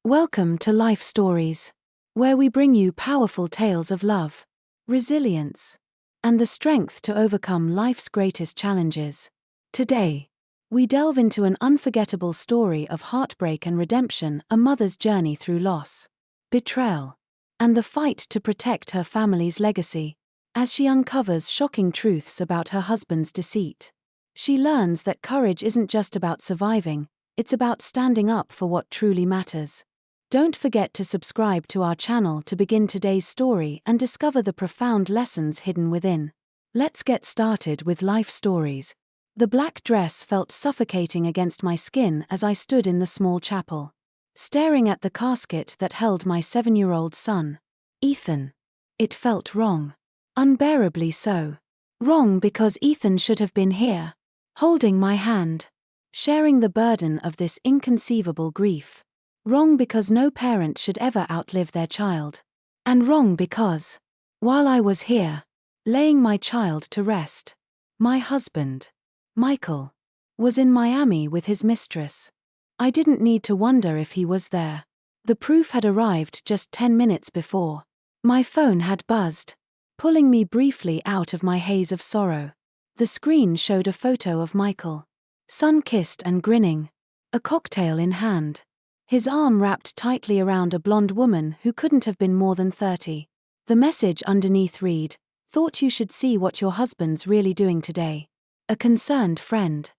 Welcome to Life Stories, where we bring you powerful tales of love, resilience, and the strength to overcome life's greatest challenges. Today, we delve into an unforgettable story of heartbreak and redemption, a mother's journey through loss, betrayal, and the fight to protect her family's legacy. As she uncovers shocking truths about her husband's deceit, she learns that courage isn't just about surviving, it's about standing up for what truly matters. Don't forget to subscribe to our channel to begin today's story and discover the profound lessons hidden within. Let's get started with Life Stories. The black dress felt suffocating against my skin as I stood in the small chapel, staring at the casket that held my 7-year-old son, Ethan. It felt wrong. Unbearably so. Wrong because Ethan should have been here, holding my hand, sharing the burden of this inconceivable grief. Wrong because no parent should ever outlive their child. And wrong because, while I was here, laying my child to rest, my husband, Michael, was in Miami with his mistress. I didn't need to wonder if he was there. The proof had arrived just 10 minutes before. My phone had buzzed, pulling me briefly out of my haze of sorrow. The screen showed a photo of Michael, sun-kissed and grinning, a cocktail in hand, his arm wrapped tightly around a blonde woman who couldn't have been more than 30. The message underneath read, "Thought you should see what your husband's really doing today. A concerned friend."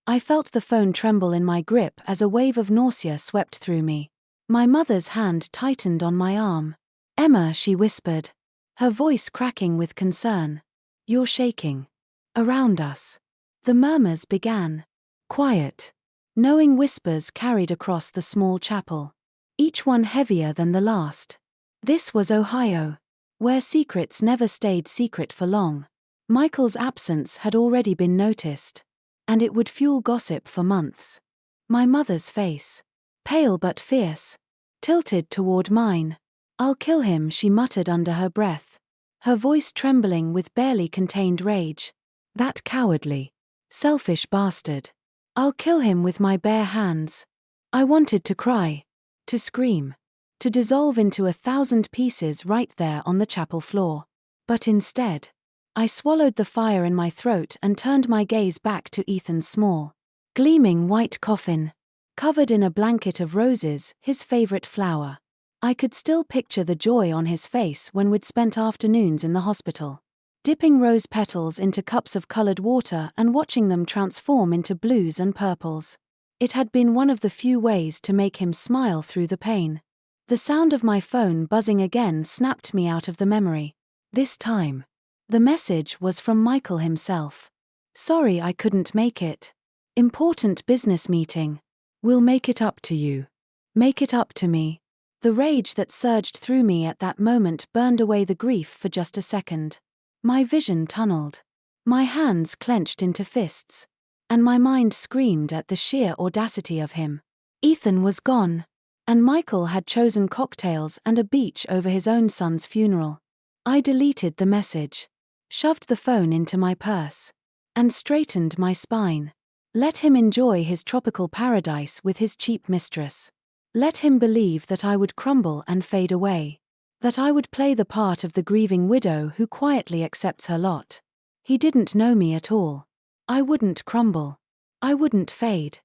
I felt the phone tremble in my grip as a wave of nausea swept through me. My mother's hand tightened on my arm. "Emma," she whispered, her voice cracking with concern. "You're shaking." Around us, the murmurs began. Quiet, knowing whispers carried across the small chapel, each one heavier than the last. This was Ohio, where secrets never stayed secret for long. Michael's absence had already been noticed, and it would fuel gossip for months. My mother's face, pale but fierce, tilted toward mine. "I'll kill him," she muttered under her breath, her voice trembling with barely contained rage. "That cowardly, selfish bastard. I'll kill him with my bare hands." I wanted to cry, to scream, to dissolve into 1,000 pieces right there on the chapel floor. But instead, I swallowed the fire in my throat and turned my gaze back to Ethan's small, gleaming white coffin, covered in a blanket of roses, his favorite flower. I could still picture the joy on his face when we'd spent afternoons in the hospital, dipping rose petals into cups of colored water and watching them transform into blues and purples. It had been one of the few ways to make him smile through the pain. The sound of my phone buzzing again snapped me out of the memory. This time, the message was from Michael himself. "Sorry I couldn't make it. Important business meeting. We'll make it up to you. Make it up to me." The rage that surged through me at that moment burned away the grief for just a second. My vision tunneled. My hands clenched into fists. And my mind screamed at the sheer audacity of him. Ethan was gone. And Michael had chosen cocktails and a beach over his own son's funeral. I deleted the message, shoved the phone into my purse, and straightened my spine. Let him enjoy his tropical paradise with his cheap mistress. Let him believe that I would crumble and fade away. That I would play the part of the grieving widow who quietly accepts her lot. He didn't know me at all. I wouldn't crumble. I wouldn't fade.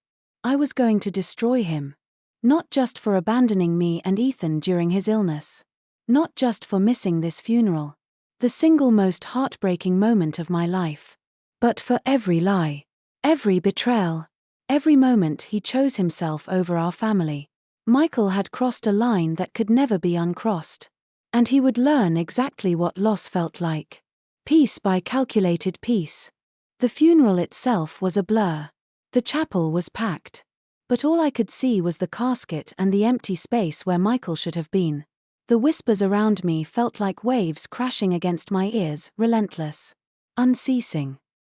I was going to destroy him. Not just for abandoning me and Ethan during his illness. Not just for missing this funeral, the single most heartbreaking moment of my life. But for every lie, every betrayal, every moment he chose himself over our family. Michael had crossed a line that could never be uncrossed. And he would learn exactly what loss felt like. Piece by calculated piece. The funeral itself was a blur. The chapel was packed. But all I could see was the casket and the empty space where Michael should have been. The whispers around me felt like waves crashing against my ears, relentless, unceasing.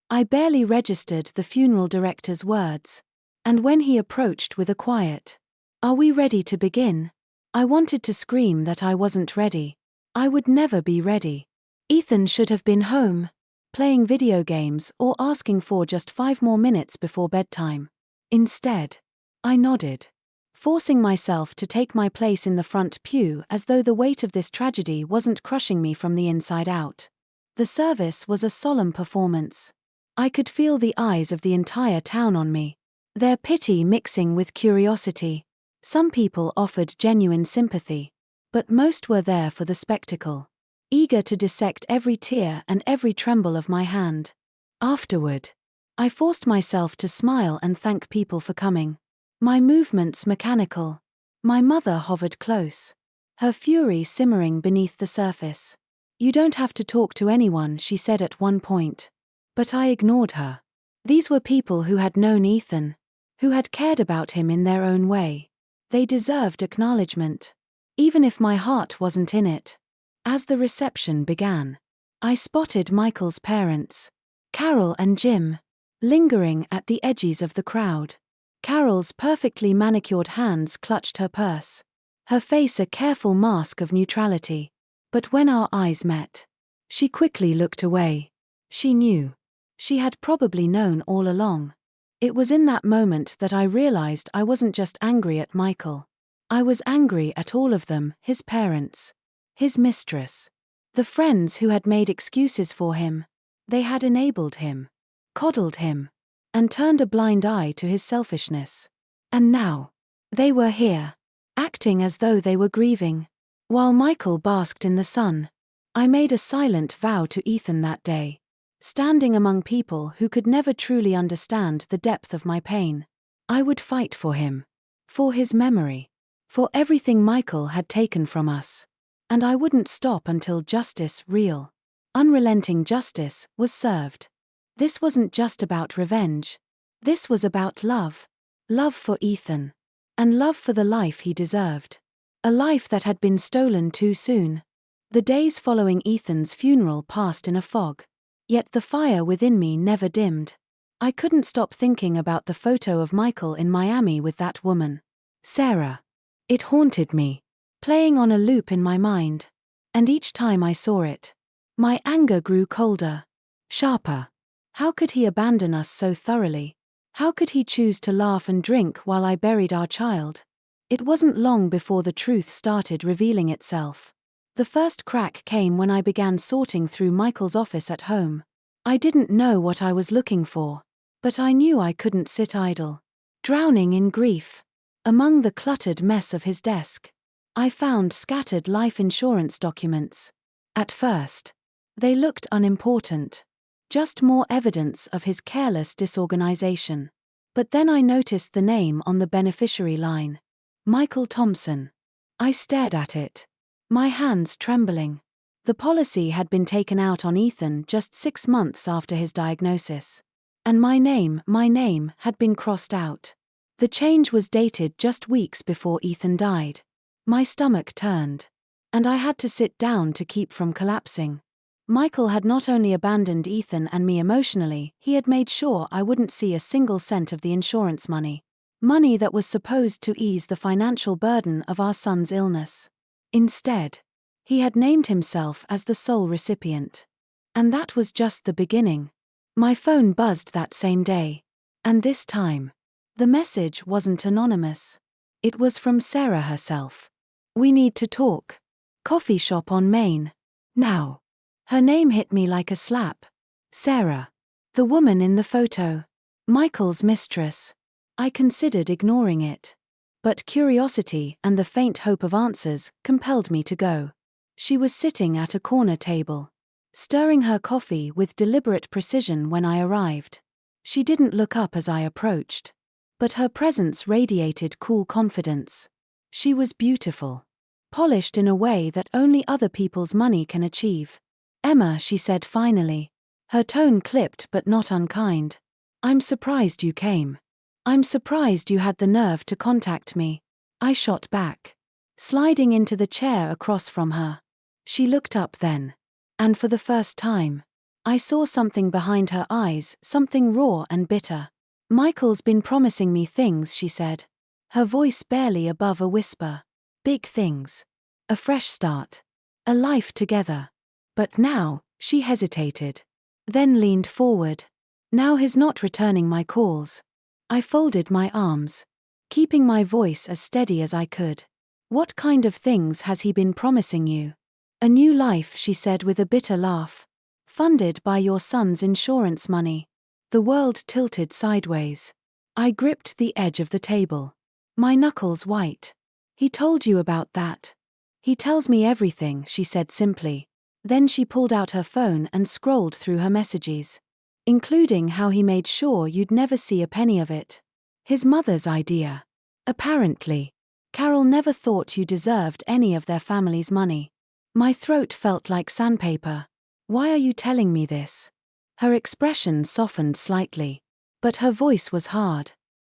I barely registered the funeral director's words. And when he approached with a quiet, "Are we ready to begin?" I wanted to scream that I wasn't ready. I would never be ready. Ethan should have been home, playing video games or asking for just 5 more minutes before bedtime. Instead, I nodded, forcing myself to take my place in the front pew as though the weight of this tragedy wasn't crushing me from the inside out. The service was a solemn performance. I could feel the eyes of the entire town on me, their pity mixing with curiosity. Some people offered genuine sympathy, but most were there for the spectacle, eager to dissect every tear and every tremble of my hand. Afterward, I forced myself to smile and thank people for coming. My movements mechanical. My mother hovered close, her fury simmering beneath the surface. "You don't have to talk to anyone," she said at one point. But I ignored her. These were people who had known Ethan, who had cared about him in their own way. They deserved acknowledgement, even if my heart wasn't in it. As the reception began, I spotted Michael's parents, Carol and Jim, lingering at the edges of the crowd. Carol's perfectly manicured hands clutched her purse, her face a careful mask of neutrality. But when our eyes met, she quickly looked away. She knew. She had probably known all along. It was in that moment that I realized I wasn't just angry at Michael. I was angry at all of them, his parents, his mistress, the friends who had made excuses for him. They had enabled him, coddled him, and turned a blind eye to his selfishness. And now, they were here, acting as though they were grieving. While Michael basked in the sun, I made a silent vow to Ethan that day, standing among people who could never truly understand the depth of my pain. I would fight for him, for his memory, for everything Michael had taken from us. And I wouldn't stop until justice, real, unrelenting justice, was served. This wasn't just about revenge. This was about love. Love for Ethan. And love for the life he deserved. A life that had been stolen too soon. The days following Ethan's funeral passed in a fog. Yet the fire within me never dimmed. I couldn't stop thinking about the photo of Michael in Miami with that woman, Sarah. It haunted me, playing on a loop in my mind. And each time I saw it, my anger grew colder, sharper. How could he abandon us so thoroughly? How could he choose to laugh and drink while I buried our child? It wasn't long before the truth started revealing itself. The first crack came when I began sorting through Michael's office at home. I didn't know what I was looking for, but I knew I couldn't sit idle, drowning in grief. Among the cluttered mess of his desk, I found scattered life insurance documents. At first, they looked unimportant. Just more evidence of his careless disorganization. But then I noticed the name on the beneficiary line. Michael Thompson. I stared at it, my hands trembling. The policy had been taken out on Ethan just 6 months after his diagnosis. And my name had been crossed out. The change was dated just weeks before Ethan died. My stomach turned, and I had to sit down to keep from collapsing. Michael had not only abandoned Ethan and me emotionally, he had made sure I wouldn't see a single cent of the insurance money. Money that was supposed to ease the financial burden of our son's illness. Instead, he had named himself as the sole recipient. And that was just the beginning. My phone buzzed that same day. And this time, the message wasn't anonymous. It was from Sarah herself. "We need to talk. Coffee shop on Main. Now." Her name hit me like a slap. Sarah. The woman in the photo. Michael's mistress. I considered ignoring it. But curiosity and the faint hope of answers compelled me to go. She was sitting at a corner table, stirring her coffee with deliberate precision when I arrived. She didn't look up as I approached, but her presence radiated cool confidence. She was beautiful, polished in a way that only other people's money can achieve. "Emma," she said finally, her tone clipped but not unkind. "I'm surprised you came. I'm surprised you had the nerve to contact me." I shot back, sliding into the chair across from her. She looked up then, and for the first time, I saw something behind her eyes, something raw and bitter. "Michael's been promising me things," she said, her voice barely above a whisper. "Big things. A fresh start. A life together. But now," she hesitated, then leaned forward. "Now he's not returning my calls." I folded my arms. keeping my voice as steady as I could. What kind of things has he been promising you? A new life, she said with a bitter laugh. Funded by your son's insurance money. The world tilted sideways. I gripped the edge of the table. My knuckles white. He told you about that? He tells me everything, she said simply. Then she pulled out her phone and scrolled through her messages. Including how he made sure you'd never see a penny of it. His mother's idea. Apparently. Carol never thought you deserved any of their family's money. My throat felt like sandpaper. Why are you telling me this? Her expression softened slightly. But her voice was hard.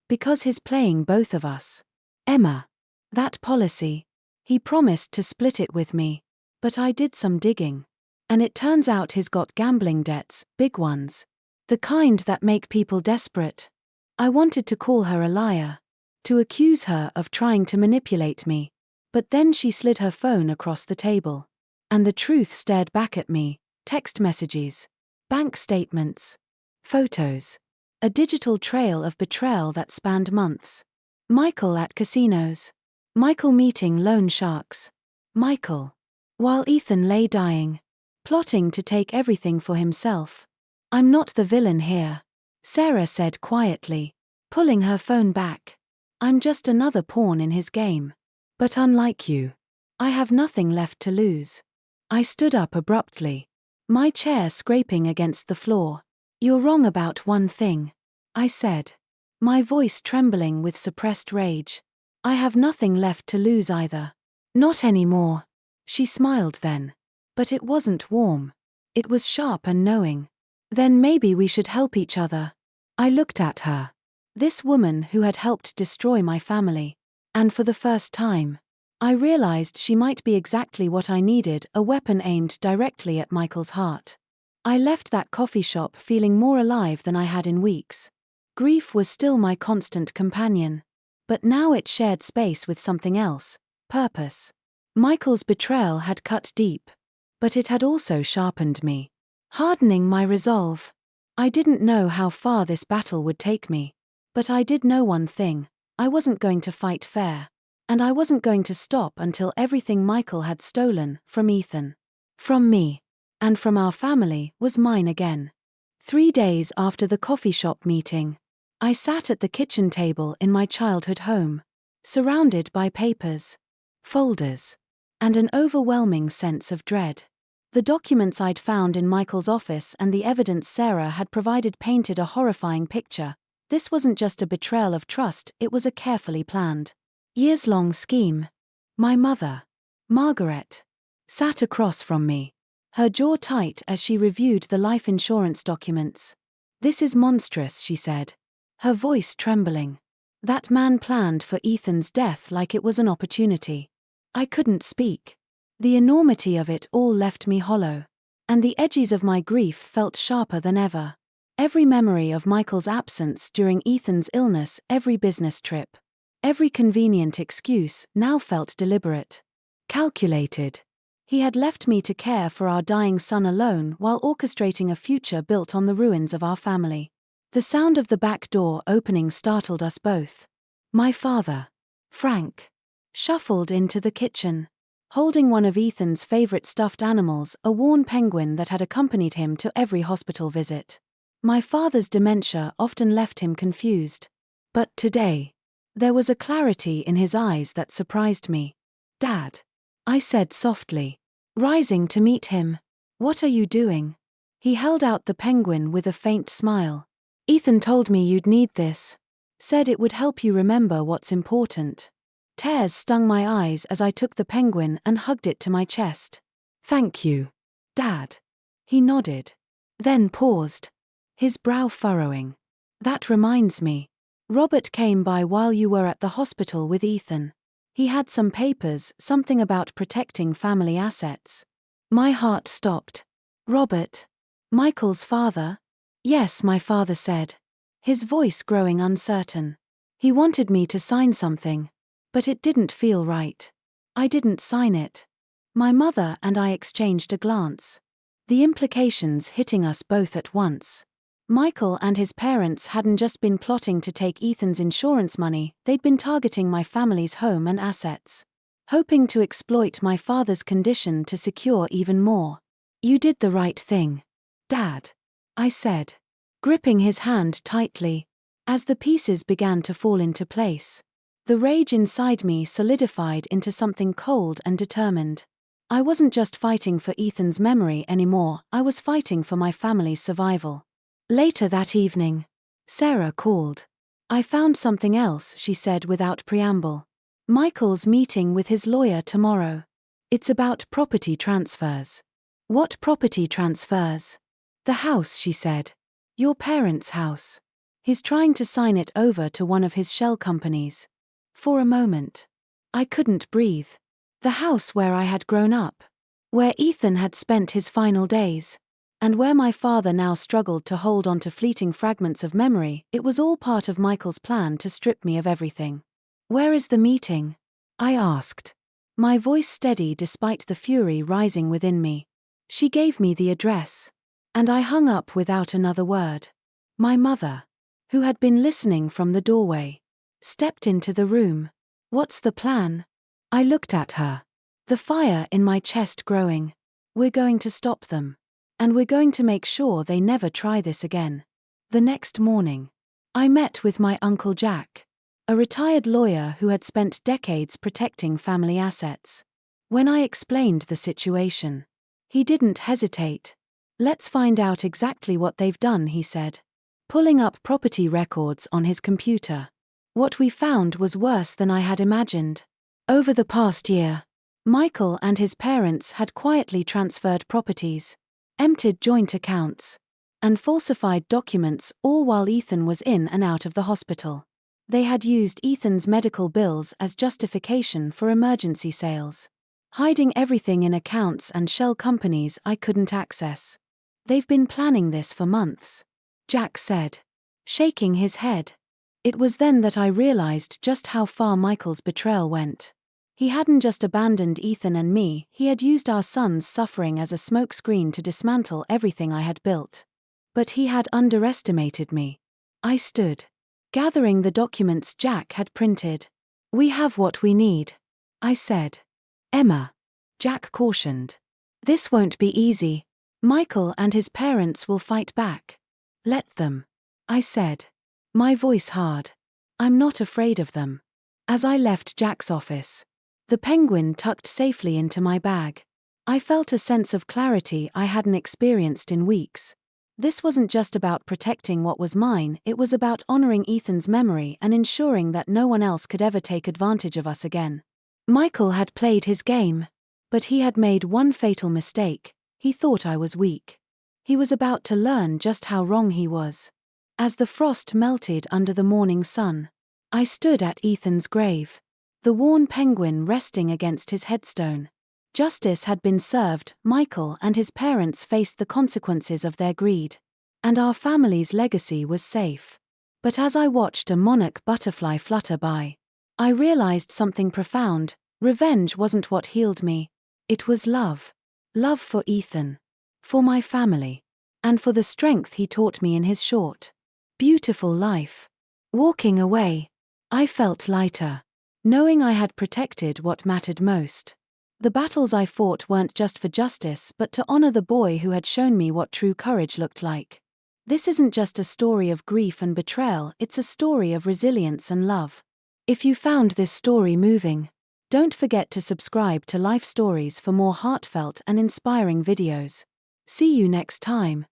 Because he's playing both of us. Emma. That policy. He promised to split it with me. But I did some digging. And it turns out he's got gambling debts, big ones. The kind that make people desperate. I wanted to call her a liar. To accuse her of trying to manipulate me. But then she slid her phone across the table. And the truth stared back at me. Text messages. Bank statements. Photos. A digital trail of betrayal that spanned months. Michael at casinos. Michael meeting loan sharks. Michael. While Ethan lay dying. Plotting to take everything for himself. I'm not the villain here. Sarah said quietly. Pulling her phone back. I'm just another pawn in his game. But unlike you. I have nothing left to lose. I stood up abruptly. My chair scraping against the floor. You're wrong about one thing. I said. My voice trembling with suppressed rage. I have nothing left to lose either. Not anymore. She smiled then. But it wasn't warm. It was sharp and knowing. Then maybe we should help each other. I looked at her. This woman who had helped destroy my family. And for the first time, I realized she might be exactly what I needed, a weapon aimed directly at Michael's heart. I left that coffee shop feeling more alive than I had in weeks. Grief was still my constant companion. But now it shared space with something else, purpose. Michael's betrayal had cut deep. But it had also sharpened me. Hardening my resolve. I didn't know how far this battle would take me. But I did know one thing. I wasn't going to fight fair. And I wasn't going to stop until everything Michael had stolen, from Ethan, from me, and from our family, was mine again. 3 days after the coffee shop meeting, I sat at the kitchen table in my childhood home, surrounded by papers, folders, and an overwhelming sense of dread. The documents I'd found in Michael's office and the evidence Sarah had provided painted a horrifying picture. This wasn't just a betrayal of trust, it was a carefully planned, years-long scheme. My mother, Margaret, sat across from me, her jaw tight as she reviewed the life insurance documents. This is monstrous, she said, her voice trembling. That man planned for Ethan's death like it was an opportunity. I couldn't speak. The enormity of it all left me hollow. And the edges of my grief felt sharper than ever. Every memory of Michael's absence during Ethan's illness, every business trip, every convenient excuse now felt deliberate. Calculated. He had left me to care for our dying son alone while orchestrating a future built on the ruins of our family. The sound of the back door opening startled us both. My father, Frank, shuffled into the kitchen, holding one of Ethan's favorite stuffed animals, a worn penguin that had accompanied him to every hospital visit. My father's dementia often left him confused. But today, there was a clarity in his eyes that surprised me. Dad, I said softly, rising to meet him. What are you doing? He held out the penguin with a faint smile. Ethan told me you'd need this. Said it would help you remember what's important. Tears stung my eyes as I took the penguin and hugged it to my chest. Thank you, Dad. He nodded. Then paused. His brow furrowing. That reminds me. Robert came by while you were at the hospital with Ethan. He had some papers, something about protecting family assets. My heart stopped. Robert? Michael's father? Yes, my father said. His voice growing uncertain. He wanted me to sign something. But it didn't feel right. I didn't sign it. My mother and I exchanged a glance. The implications hitting us both at once. Michael and his parents hadn't just been plotting to take Ethan's insurance money, they'd been targeting my family's home and assets, hoping to exploit my father's condition to secure even more. "You did the right thing, Dad," I said, gripping his hand tightly. As the pieces began to fall into place, the rage inside me solidified into something cold and determined. I wasn't just fighting for Ethan's memory anymore, I was fighting for my family's survival. Later that evening, Sarah called. "I found something else," she said without preamble. "Michael's meeting with his lawyer tomorrow. It's about property transfers." "What property transfers?" "The house," she said. "Your parents' house. He's trying to sign it over to one of his shell companies." For a moment, I couldn't breathe. The house where I had grown up, where Ethan had spent his final days, and where my father now struggled to hold on to fleeting fragments of memory, it was all part of Michael's plan to strip me of everything. "Where is the meeting?" I asked, my voice steady despite the fury rising within me. She gave me the address, and I hung up without another word. My mother, who had been listening from the doorway, stepped into the room. "What's the plan?" I looked at her, the fire in my chest growing. "We're going to stop them. And we're going to make sure they never try this again." The next morning, I met with my Uncle Jack, a retired lawyer who had spent decades protecting family assets. When I explained the situation, he didn't hesitate. "Let's find out exactly what they've done," he said, pulling up property records on his computer. What we found was worse than I had imagined. Over the past year, Michael and his parents had quietly transferred properties, emptied joint accounts, and falsified documents, all while Ethan was in and out of the hospital. They had used Ethan's medical bills as justification for emergency sales, hiding everything in accounts and shell companies I couldn't access. "They've been planning this for months," Jack said, shaking his head. It was then that I realized just how far Michael's betrayal went. He hadn't just abandoned Ethan and me, he had used our son's suffering as a smokescreen to dismantle everything I had built. But he had underestimated me. I stood, gathering the documents Jack had printed. "We have what we need," I said. "Emma," Jack cautioned, "this won't be easy. Michael and his parents will fight back." "Let them," I said, my voice hard. "I'm not afraid of them." As I left Jack's office, the penguin tucked safely into my bag, I felt a sense of clarity I hadn't experienced in weeks. This wasn't just about protecting what was mine, it was about honoring Ethan's memory and ensuring that no one else could ever take advantage of us again. Michael had played his game, but he had made one fatal mistake. He thought I was weak. He was about to learn just how wrong he was. As the frost melted under the morning sun, I stood at Ethan's grave, the worn penguin resting against his headstone. Justice had been served, Michael and his parents faced the consequences of their greed, and our family's legacy was safe. But as I watched a monarch butterfly flutter by, I realized something profound. Revenge wasn't what healed me. It was love. Love for Ethan, for my family, and for the strength he taught me in his short, beautiful life. Walking away, I felt lighter, knowing I had protected what mattered most. The battles I fought weren't just for justice but to honor the boy who had shown me what true courage looked like. This isn't just a story of grief and betrayal, it's a story of resilience and love. If you found this story moving, don't forget to subscribe to Life Stories for more heartfelt and inspiring videos. See you next time.